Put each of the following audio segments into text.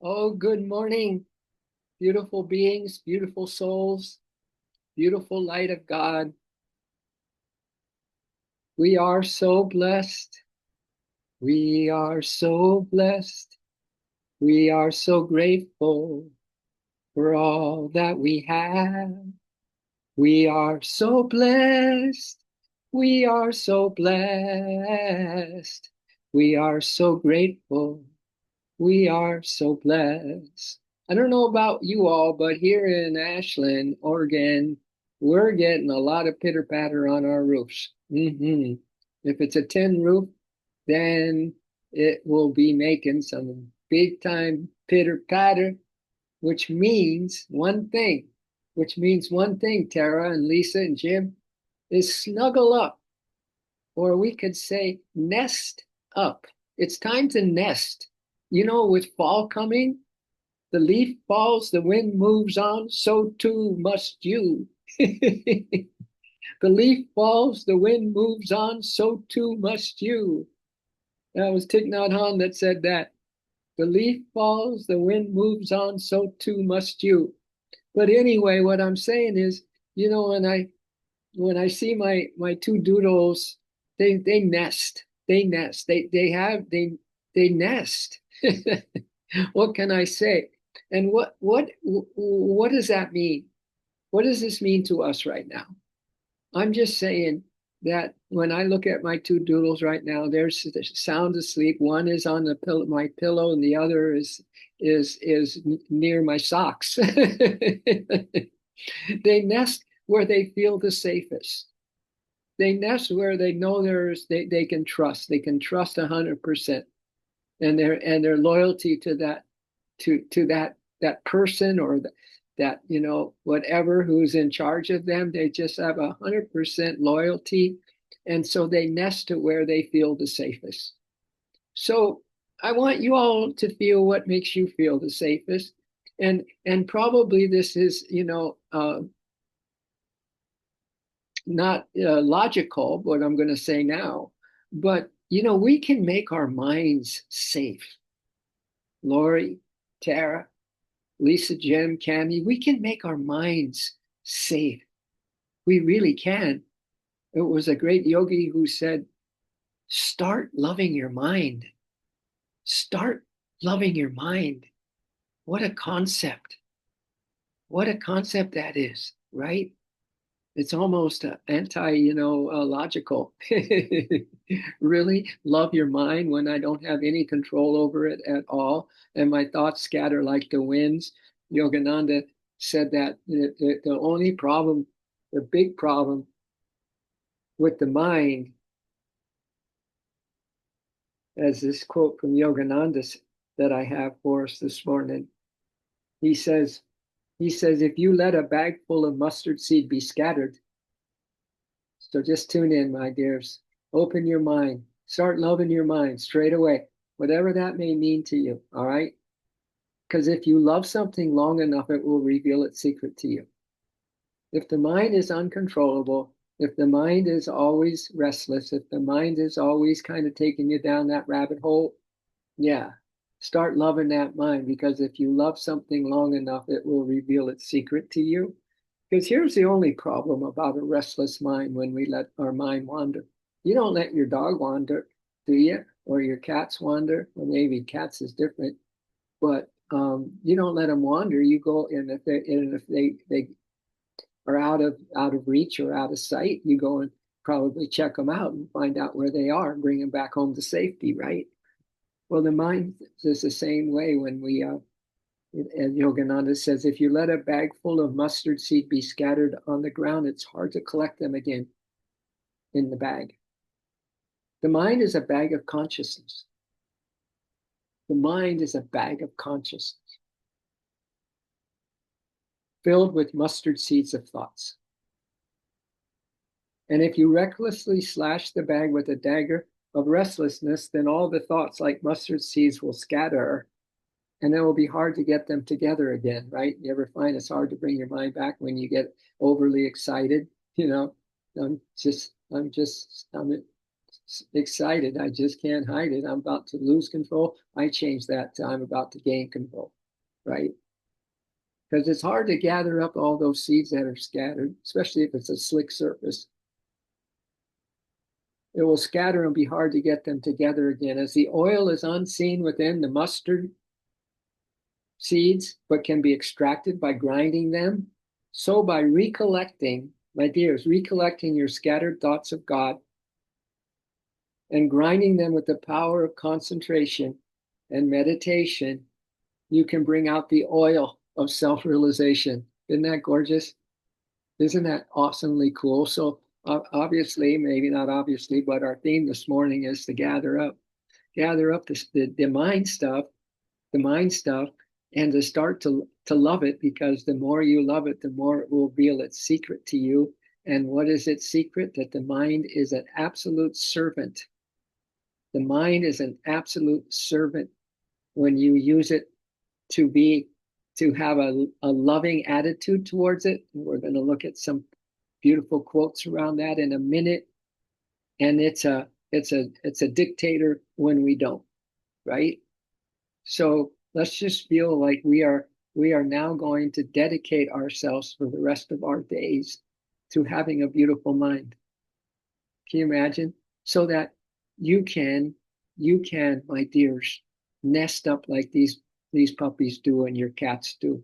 Oh, good morning, beautiful beings, beautiful souls, beautiful light of God. We are so blessed. We are so blessed. We are so grateful for all that we have. We are so blessed. We are so blessed. We are so grateful. We are so blessed. I don't know about you all, but here in Ashland, Oregon, we're getting a lot of pitter patter on our roofs. If it's a tin roof, then it will be making some big time pitter patter, which means one thing, Tara and Lisa and Jim, is snuggle up, or we could say nest up. It's time to nest. With fall coming, the leaf falls, the wind moves on, so too must you. The leaf falls, the wind moves on, so too must you. That was Thich Nhat Hanh that said that. The leaf falls, the wind moves on, so too must you. But anyway, what I'm saying is, when I see my two doodles, they nest. They nest. They nest. What can I say? And what does that mean? What does this mean to us right now? I'm just saying that when I look at my two doodles right now, they're sound asleep. One is on my pillow, and the other is near my socks. They nest where they feel the safest. They nest where they know they can trust. They can trust 100%, and their loyalty to that person, or that whatever who's in charge of them. They just have 100% loyalty, and so they nest to where they feel the safest. So I want you all to feel what makes you feel the safest, and probably this is not logical, what I'm going to say now, but we can make our minds safe. Lori, Tara, Lisa, Jim, Cami, we can make our minds safe. We really can. It was a great yogi who said, start loving your mind. Start loving your mind. What a concept. What a concept that is, right? It's almost logical. Really love your mind when I don't have any control over it at all, and my thoughts scatter like the winds. Yogananda said that the only problem, the big problem with the mind, as this quote from Yogananda that I have for us this morning, he says, if you let a bag full of mustard seed be scattered, so just tune in, my dears. Open your mind. Start loving your mind straight away, whatever that may mean to you. All right? Because if you love something long enough, it will reveal its secret to you. If the mind is uncontrollable, if the mind is always restless, if the mind is always kind of taking you down that rabbit hole, yeah, start loving that mind, because if you love something long enough, it will reveal its secret to you. Because here's the only problem about a restless mind when we let our mind wander. You don't let your dog wander, do you? Or your cats wander? Well, maybe cats is different, but you don't let them wander. You go, and if they are out of reach or out of sight, you go and probably check them out and find out where they are and bring them back home to safety, right? Well, the mind is the same way when we and Yogananda says, if you let a bag full of mustard seed be scattered on the ground, it's hard to collect them again in the bag. The mind is a bag of consciousness. The mind is a bag of consciousness filled with mustard seeds of thoughts. And if you recklessly slash the bag with a dagger of restlessness, then all the thoughts like mustard seeds will scatter, and it will be hard to get them together again, right? You ever find it's hard to bring your mind back when you get overly excited? I'm excited. I just can't hide it. I'm about to lose control. I change that to I'm about to gain control, right? Because it's hard to gather up all those seeds that are scattered, especially if it's a slick surface. It will scatter and be hard to get them together again. As the oil is unseen within the mustard seeds, but can be extracted by grinding them, so by recollecting, my dears, recollecting your scattered thoughts of God and grinding them with the power of concentration and meditation, you can bring out the oil of self realization. Isn't that gorgeous? Isn't that awesomely cool? So, obviously, maybe not obviously, but our theme this morning is to gather up the mind stuff, and to start to love it, because the more you love it, the more it will reveal its secret to you. And what is its secret? That the mind is an absolute servant. The mind is an absolute servant when you use it to have a loving attitude towards it. And we're going to look at some beautiful quotes around that in a minute. And it's a dictator when we don't, right? So let's just feel like we are now going to dedicate ourselves for the rest of our days to having a beautiful mind. Can you imagine? So that you can, my dears, nest up like these puppies do and your cats do.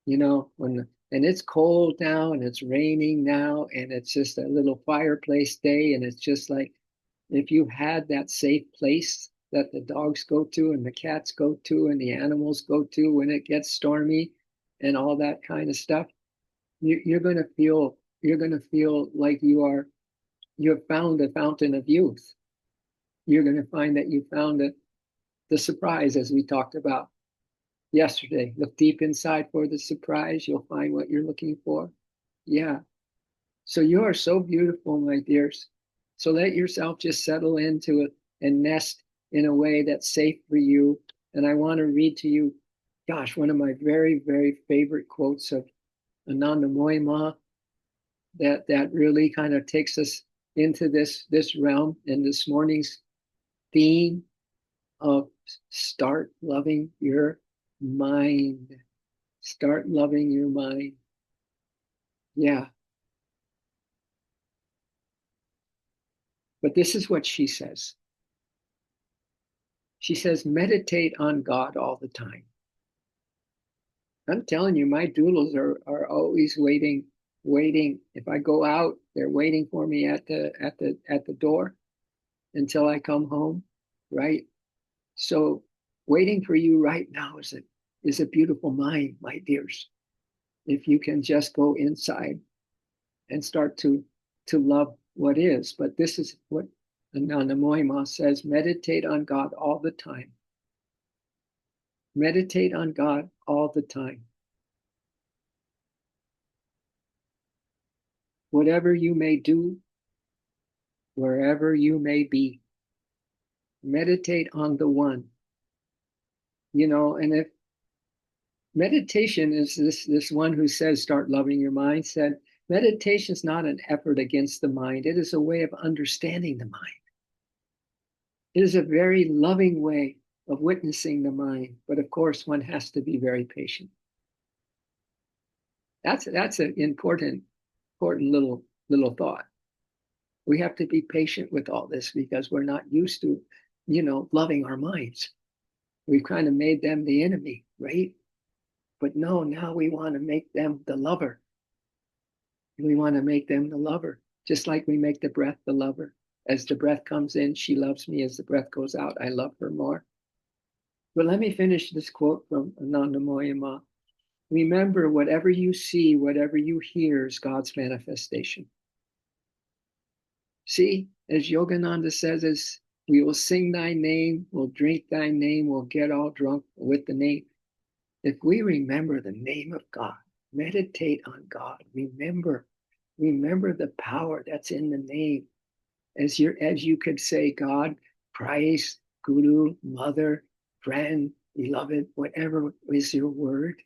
You know, and it's cold now and it's raining now and it's just a little fireplace day, and it's just like if you had that safe place that the dogs go to and the cats go to and the animals go to when it gets stormy and all that kind of stuff, you're going to feel like you have found a fountain of youth. You're going to find that you found the surprise, as we talked about yesterday. Look deep inside for the surprise. You'll find what you're looking for. Yeah. So you are so beautiful, my dears. So let yourself just settle into it and nest in a way that's safe for you. And I want to read to you, gosh, one of my very, very favorite quotes of Ananda Moy Ma that really kind of takes us into this realm and this morning's theme of start loving your mind. Start loving your mind. Yeah. But this is what she says. She says, meditate on God all the time. I'm telling you, my doodles are always waiting. If I go out, they're waiting for me at the door until I come home, right? So waiting for you right now is a beautiful mind, my dears. If you can just go inside and start to love what is. But this is what Ananda Moy Ma says, meditate on God all the time. Meditate on God all the time. Whatever you may do, wherever you may be, meditate on the one. You know, and if meditation is this one who says start loving your mind said, meditation is not an effort against the mind. It is a way of understanding the mind. It is a very loving way of witnessing the mind. But of course, one has to be very patient. That's an important little thought. We have to be patient with all this because we're not used to, loving our minds. We've kind of made them the enemy, right? But no, now we want to make them the lover. We want to make them the lover, just like we make the breath the lover. As the breath comes in, she loves me. As the breath goes out, I love her more. But let me finish this quote from Ananda Moy Ma. Remember, whatever you see, whatever you hear is God's manifestation. See, as Yogananda says, as we will sing thy name, we'll drink thy name, we'll get all drunk with the name. If we remember the name of God, meditate on God, remember the power that's in the name. As you could say, God, Christ, Guru, Mother, friend, beloved, whatever is your word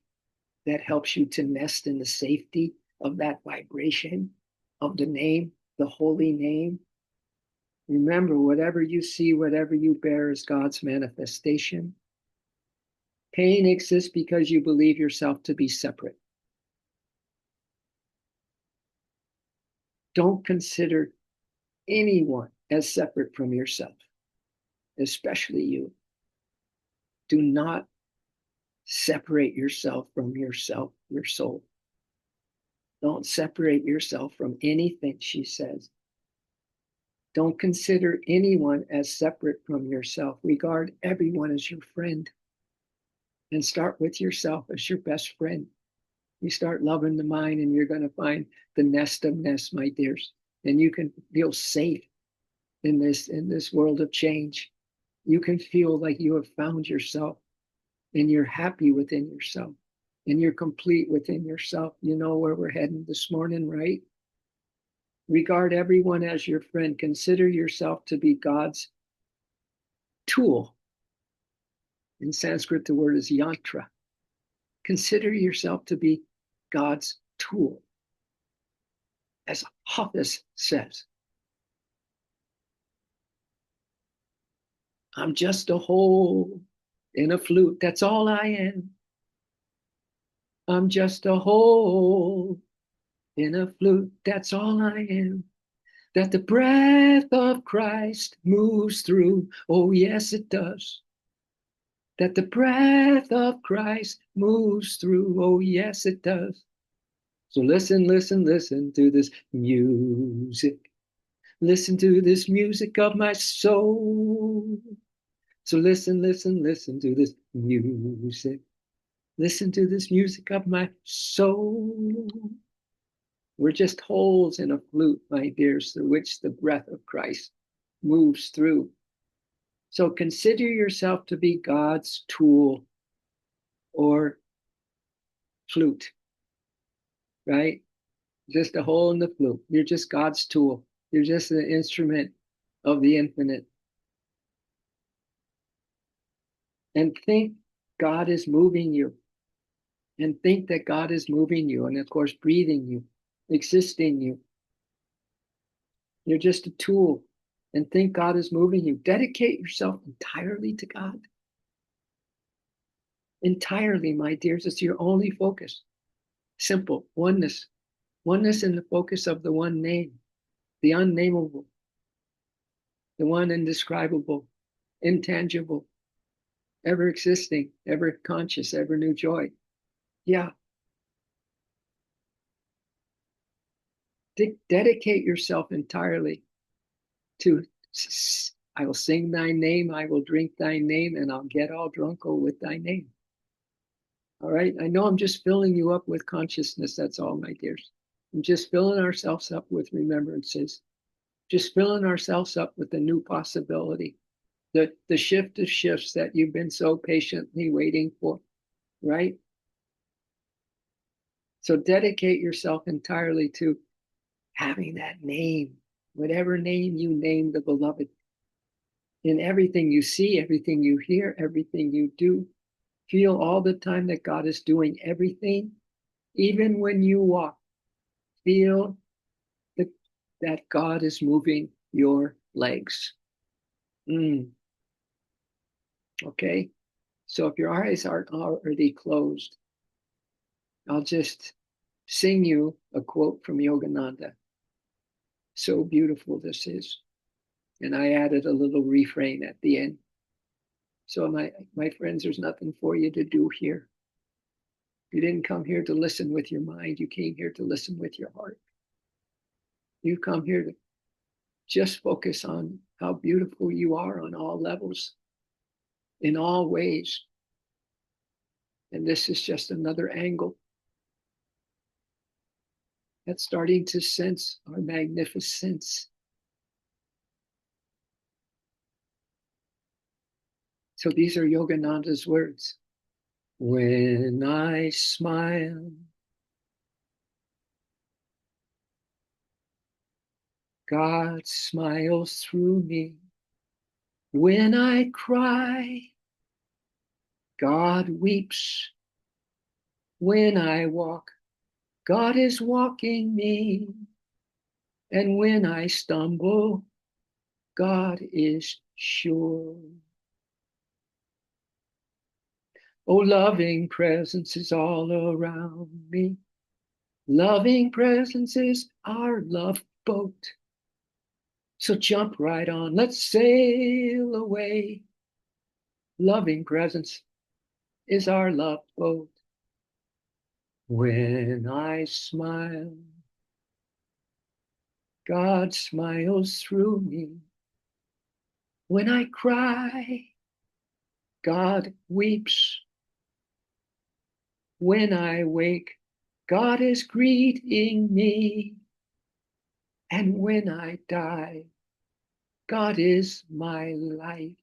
that helps you to nest in the safety of that vibration of the name, the holy name. Remember, whatever you see, whatever you bear is God's manifestation. Pain exists because you believe yourself to be separate. Don't consider anyone as separate from yourself, especially you. Do not separate yourself from yourself, your soul. Don't separate yourself from anything, she says. Don't consider anyone as separate from yourself. Regard everyone as your friend. And start with yourself as your best friend. You start loving the mind, and you're going to find the nest of nests, my dears. And you can feel safe in this world of change. You can feel like you have found yourself, and you're happy within yourself, and you're complete within yourself. You know where we're heading this morning, right? Regard everyone as your friend. Consider yourself to be God's tool. In Sanskrit, the word is yantra. Consider yourself to be God's tool. As Hafiz says, I'm just a hole in a flute. That's all I am. I'm just a hole in a flute. That's all I am. That the breath of Christ moves through. Oh, yes, it does. That the breath of Christ moves through. Oh, yes, it does. So listen, listen, listen to this music. Listen to this music of my soul. So listen, listen, listen to this music. Listen to this music of my soul. We're just holes in a flute, my dears, through which the breath of Christ moves through. So consider yourself to be God's tool or flute, right? Just a hole in the flute. You're just God's tool. You're just an instrument of the infinite. And think God is moving you. And think that God is moving you. And of course, breathing you, existing you. You're just a tool. And think God is moving you. Dedicate yourself entirely to God. Entirely, my dears. It's your only focus. Simple. Oneness. Oneness in the focus of the one name, the unnameable, the one indescribable, intangible, ever existing, ever conscious, ever new joy. Yeah. Dedicate yourself entirely to, I will sing thy name, I will drink thy name, and I'll get all drunk with thy name. All right. I know I'm just filling you up with consciousness. That's all, my dears. I'm just filling ourselves up with remembrances, just filling ourselves up with a new possibility, the shift of shifts that you've been so patiently waiting for, right? So dedicate yourself entirely to having that name, whatever name you name the beloved. In everything you see, everything you hear, everything you do, feel all the time that God is doing everything. Even when you walk, feel that God is moving your legs. Okay? So if your eyes aren't already closed, I'll just sing you a quote from Yogananda. So beautiful this is. And I added a little refrain at the end. So my friends, there's nothing for you to do here. You didn't come here to listen with your mind. You came here to listen with your heart. You come here to just focus on how beautiful you are on all levels, in all ways. And this is just another angle that's starting to sense our magnificence. So these are Yogananda's words. When I smile, God smiles through me. When I cry, God weeps. When I walk, God is walking me. And when I stumble, God is sure. Oh, loving presence is all around me. Loving presence is our love boat. So jump right on, let's sail away. Loving presence is our love boat. When I smile, God smiles through me. When I cry, God weeps. When I wake, God is greeting me. And when I die, God is my life.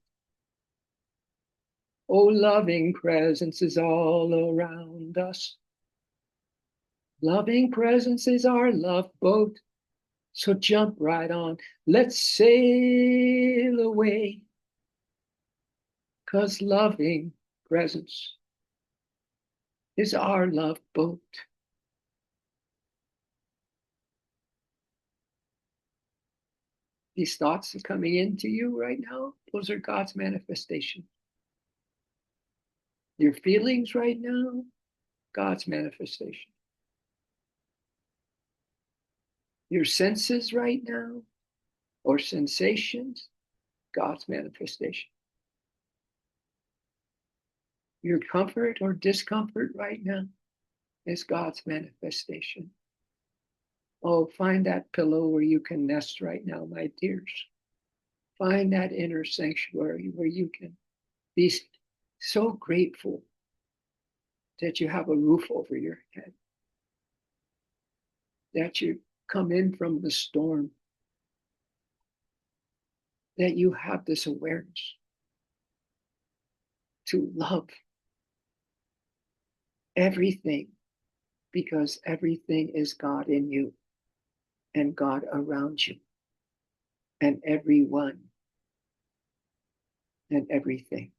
Oh, loving presence is all around us. Loving presence is our love boat. So jump right on. Let's sail away. 'Cause loving presence is our love boat. These thoughts are coming into you right now. Those are God's manifestation. Your feelings right now, God's manifestation. Your senses right now, or sensations, God's manifestation. Your comfort or discomfort right now is God's manifestation. Oh, find that pillow where you can nest right now, my dears. Find that inner sanctuary where you can be so grateful that you have a roof over your head, that you come in from the storm, that you have this awareness to love everything because everything is God in you and God around you and everyone and everything.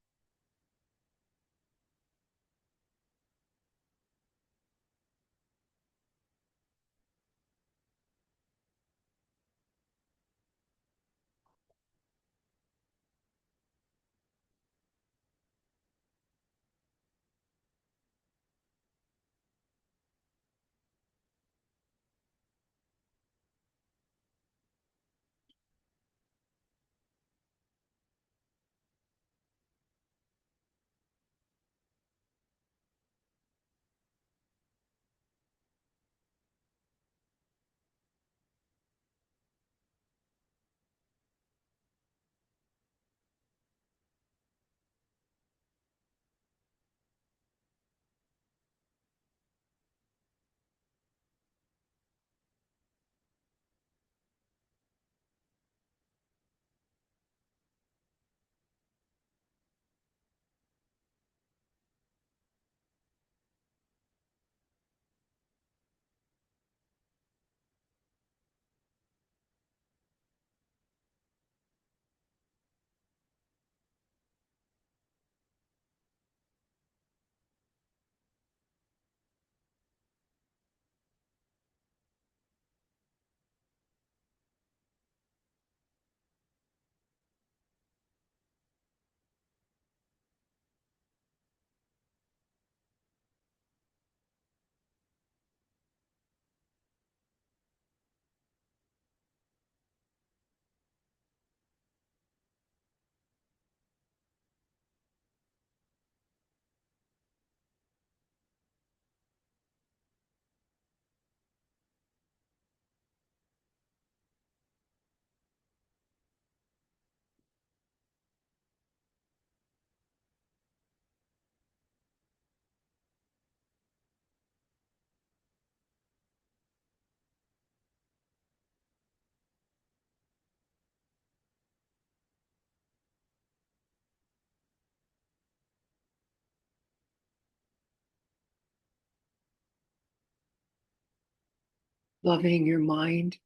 Loving your mind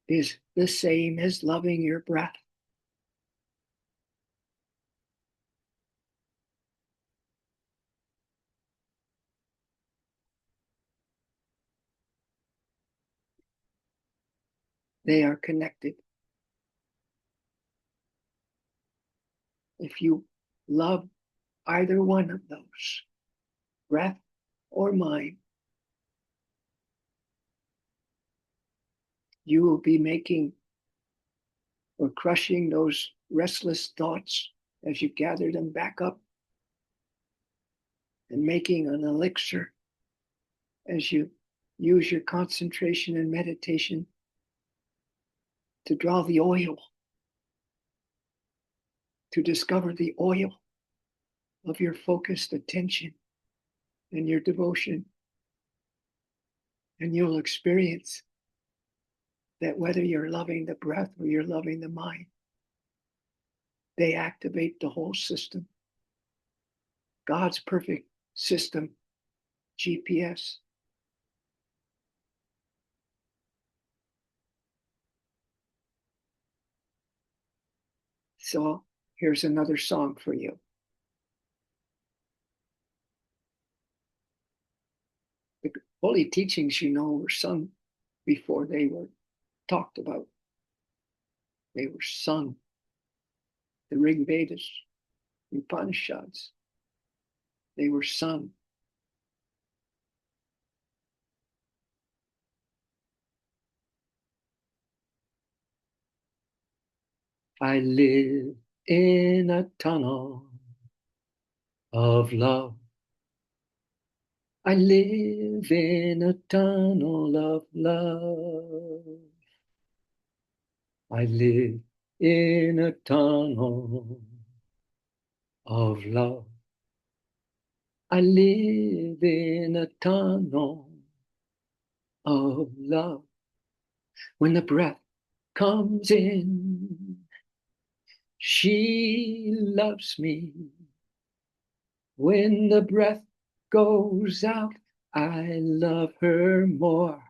is the same as loving your breath. They are connected. If you love either one of those, breath or mind, you will be making or crushing those restless thoughts as you gather them back up and making an elixir as you use your concentration and meditation to draw the oil, to discover the oil of your focused attention and your devotion. And you'll experience that whether you're loving the breath or you're loving the mind, they activate the whole system. God's perfect system, GPS. So here's another song for you. The holy teachings, were sung before they were talked about. They were sung. The Rig Vedas, the Upanishads, they were sung. I live in a tunnel of love. I live in a tunnel of love. I live in a tunnel of love. I live in a tunnel of love. When the breath comes in, she loves me. When the breath goes out, I love her more.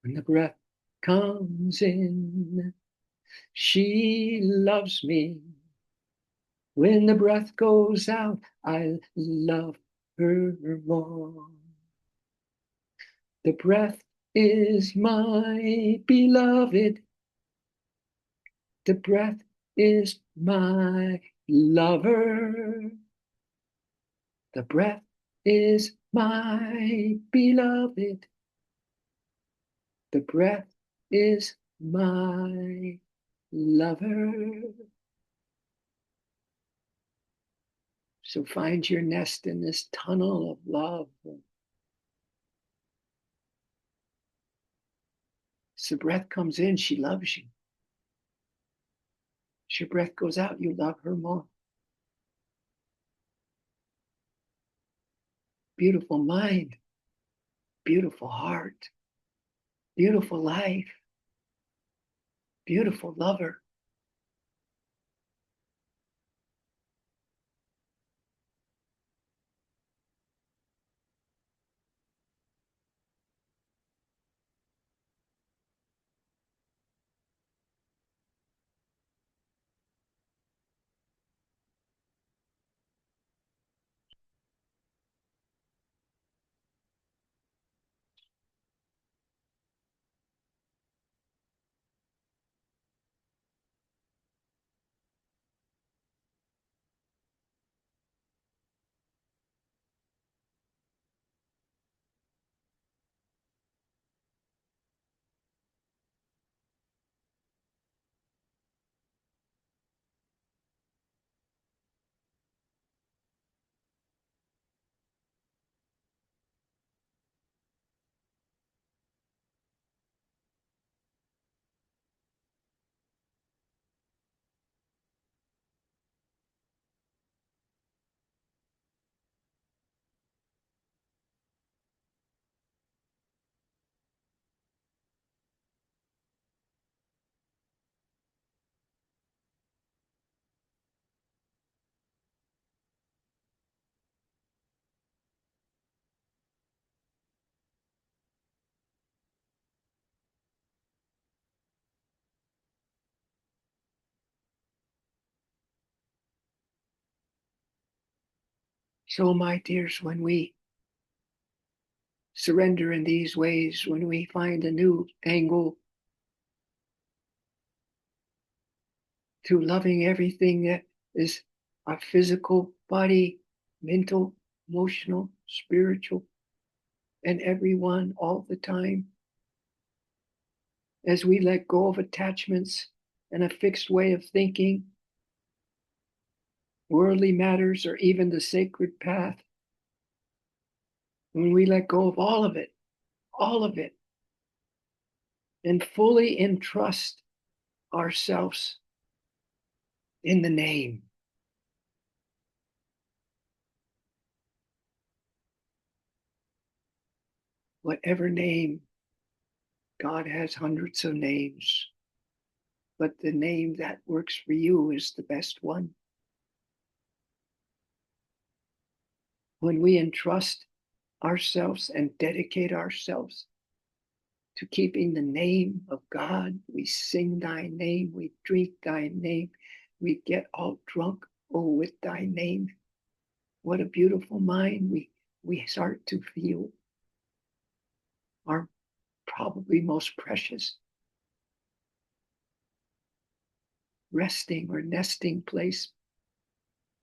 When the breath comes in, she loves me. When the breath goes out, I love her more. The breath is my beloved. The breath is my lover. The breath is my beloved. The breath is my lover. So find your nest in this tunnel of love. As the breath comes in, she loves you. As your breath goes out, you love her more. Beautiful mind, beautiful heart, beautiful life, beautiful lover. So, my dears, when we surrender in these ways, when we find a new angle to loving everything that is our physical body, mental, emotional, spiritual, and everyone all the time. As we let go of attachments and a fixed way of thinking, worldly matters, or even the sacred path, when we let go of all of it, and fully entrust ourselves in the name. Whatever name, God has hundreds of names, but the name that works for you is the best one. When we entrust ourselves and dedicate ourselves to keeping the name of God, we sing thy name, we drink thy name, we get all drunk, oh, with thy name. What a beautiful mind we start to feel. Our probably most precious resting or nesting place,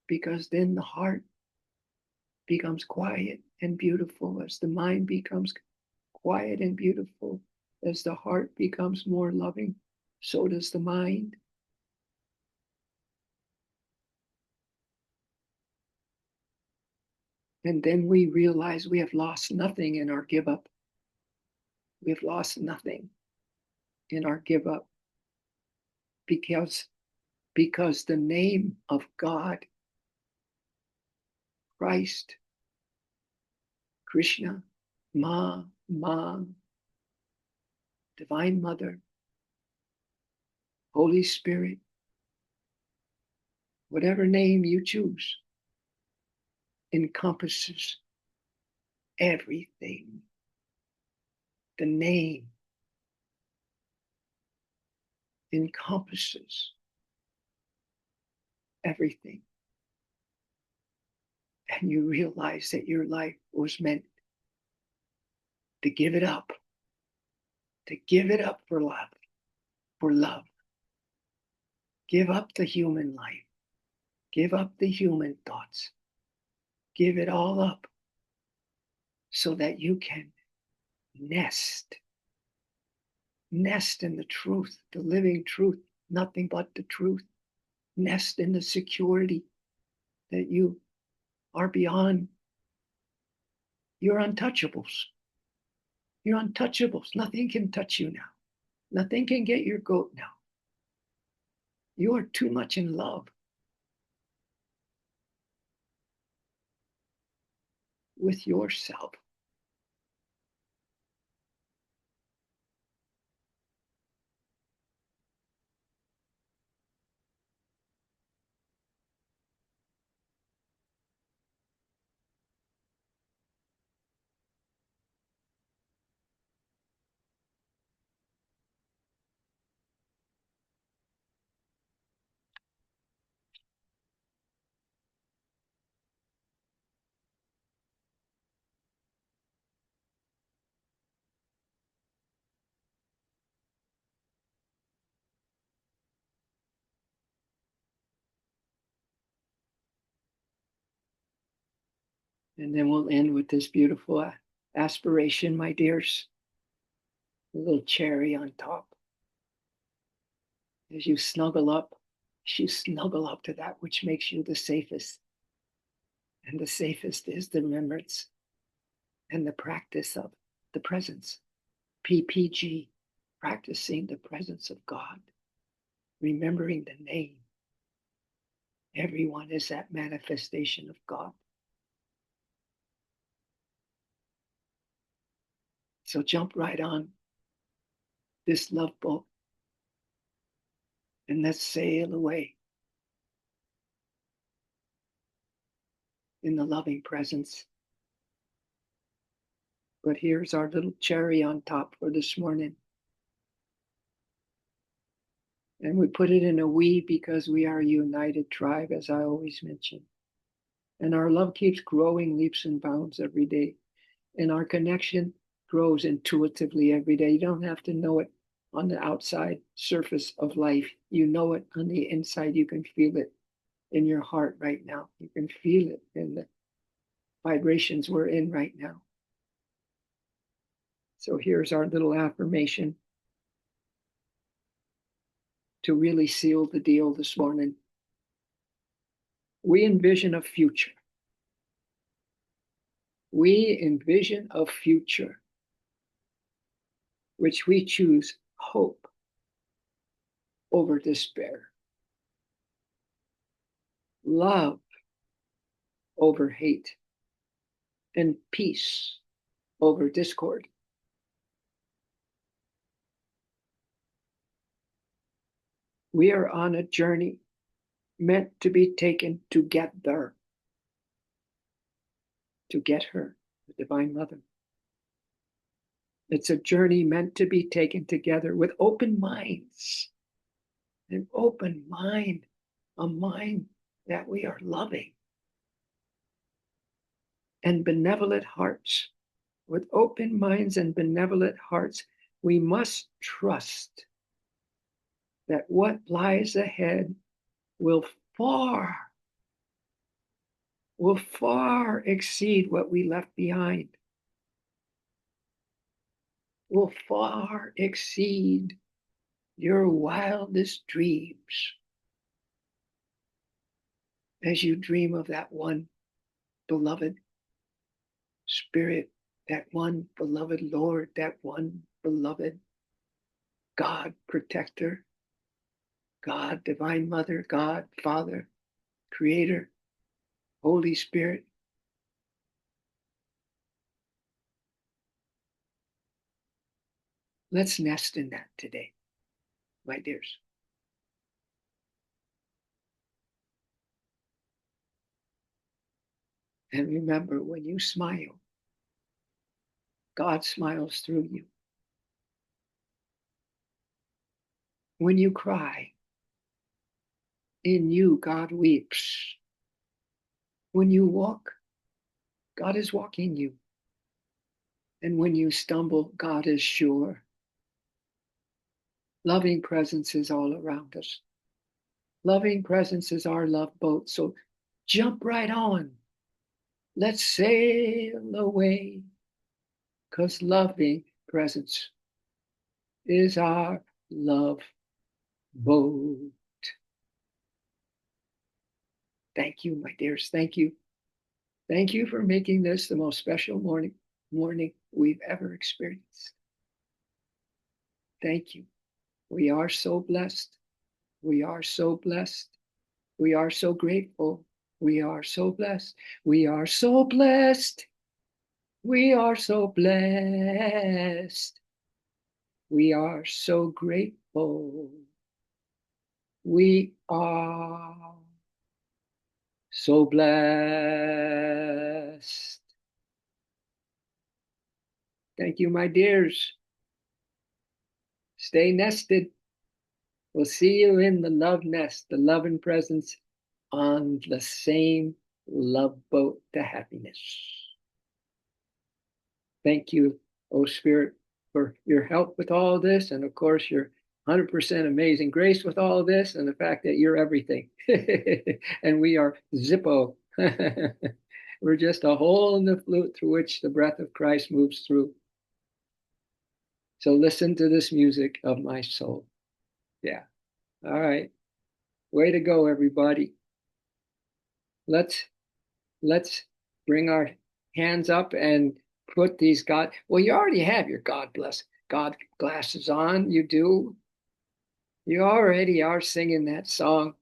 because then the heart becomes quiet and beautiful. As the mind becomes quiet and beautiful, as the heart becomes more loving, so does the mind. And then we realize we have lost nothing in our give up. We have lost nothing in our give up, because the name of God, Christ, Krishna, Ma, Divine Mother, Holy Spirit, whatever name you choose, encompasses everything. The name encompasses everything. And you realize that your life was meant to give it up for love, for love. Give up the human life, give up the human thoughts, give it all up so that you can nest in the truth, the living truth, nothing but the truth. Nest in the security that you are beyond. You're untouchables. You're untouchables. Nothing can touch you now. Nothing can get your goat now. You are too much in love with yourself. And then we'll end with this beautiful aspiration, my dears. A little cherry on top. As you snuggle up to that which makes you the safest. And the safest is the remembrance and the practice of the presence. PPG, practicing the presence of God, remembering the name. Everyone is that manifestation of God. So jump right on this love boat and let's sail away in the loving presence. But here's our little cherry on top for this morning. And we put it in a we because we are a united tribe, as I always mention. And our love keeps growing leaps and bounds every day. And our connection grows intuitively every day. You don't have to know it on the outside surface of life. You know it on the inside. You can feel it in your heart right now. You can feel it in the vibrations we're in right now. So here's our little affirmation to really seal the deal this morning. We envision a future. We envision a future which we choose hope over despair, love over hate, and peace over discord. We are on a journey meant to be taken to get there, to get her, the Divine Mother. It's a journey meant to be taken together with open minds, an open mind, a mind that we are loving, and benevolent hearts. With open minds and benevolent hearts, we must trust that what lies ahead will far exceed what we left behind, will far exceed your wildest dreams as you dream of that one beloved Spirit, that one beloved Lord, that one beloved God protector, God Divine Mother, God Father, Creator, Holy Spirit. Let's nest in that today, my dears. And remember, when you smile, God smiles through you. When you cry, in you God weeps. When you walk, God is walking you. And when you stumble, God is sure. Loving presence is all around us. Loving presence is our love boat. So jump right on. Let's sail away. Because loving presence is our love boat. Thank you, my dears. Thank you. Thank you for making this the most special morning we've ever experienced. Thank you. We are so blessed. We are so blessed. We are so grateful. We are so blessed. We are so blessed. We are so blessed. We are so grateful. We are so blessed. Thank you, my dears. Stay nested. We'll see you in the love nest, the love and presence on the same love boat to happiness. Thank you, oh Spirit, for your help with all this. And of course, your 100% amazing grace with all this, and the fact that you're everything. And we are Zippo. We're just a hole in the flute through which the breath of Christ moves through. So listen to this music of my soul. Yeah. All right. Way to go, everybody. Let's bring our hands up and put these God. Well, you already have your God bless God glasses on. You do. You already are singing that song,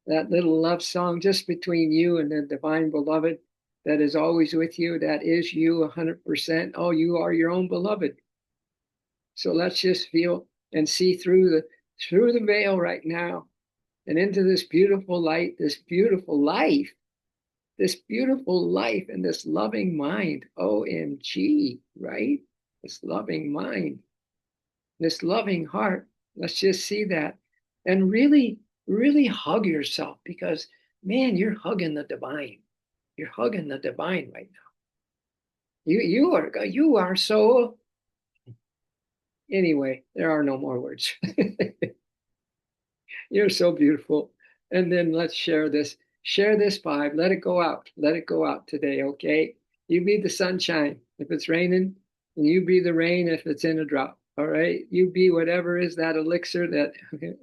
that little love song just between you and the divine beloved that is always with you. That is you 100%. Oh, you are your own beloved. So let's just feel and see through the veil right now and into this beautiful light, this beautiful life and this loving mind. OMG, right? This loving mind, this loving heart. Let's just see that and really, really hug yourself, because man, you're hugging the divine. You're hugging the divine right now. You are so Anyway, there are no more words. You're so beautiful. And then let's share this. Share this vibe. Let it go out. Let it go out today, okay? You be the sunshine if it's raining, and you be the rain if it's in a drought. All right? You be whatever is that elixir that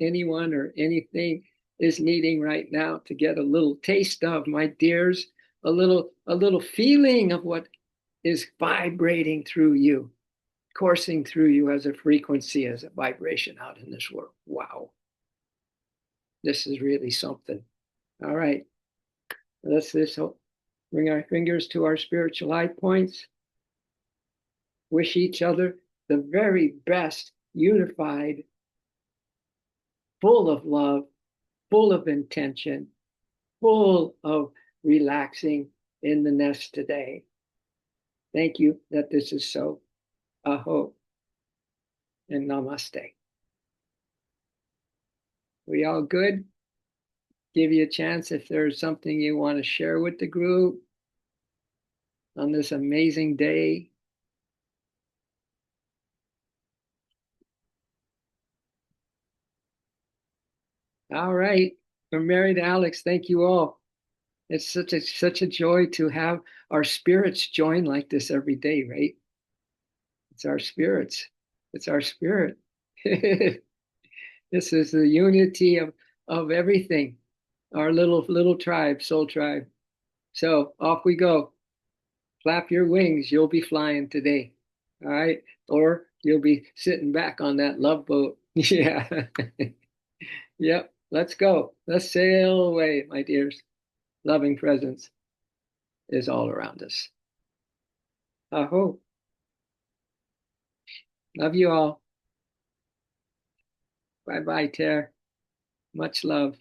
anyone or anything is needing right now to get a little taste of, my dears, a little feeling of what is vibrating through you, coursing through you as a frequency, as a vibration out in this world. Wow. This is really something. All right. Let's just bring our fingers to our spiritual eye points. Wish each other the very best, unified, full of love, full of intention, full of relaxing in the nest today. Thank you that this is so. Aho and namaste. We all good? Give you a chance if there's something you want to share with the group on this amazing day. All right. From Mary to Alex, thank you all. It's such a joy to have our spirits join like this every day, right? It's our spirits. It's our spirit. This is the unity of everything. Our little tribe, soul tribe. So off we go. Flap your wings. You'll be flying today. All right. Or you'll be sitting back on that love boat. Yeah. Yep. Let's go. Let's sail away, my dears. Loving presence is all around us. Aho. Love you all. Bye bye, Ter. Much love.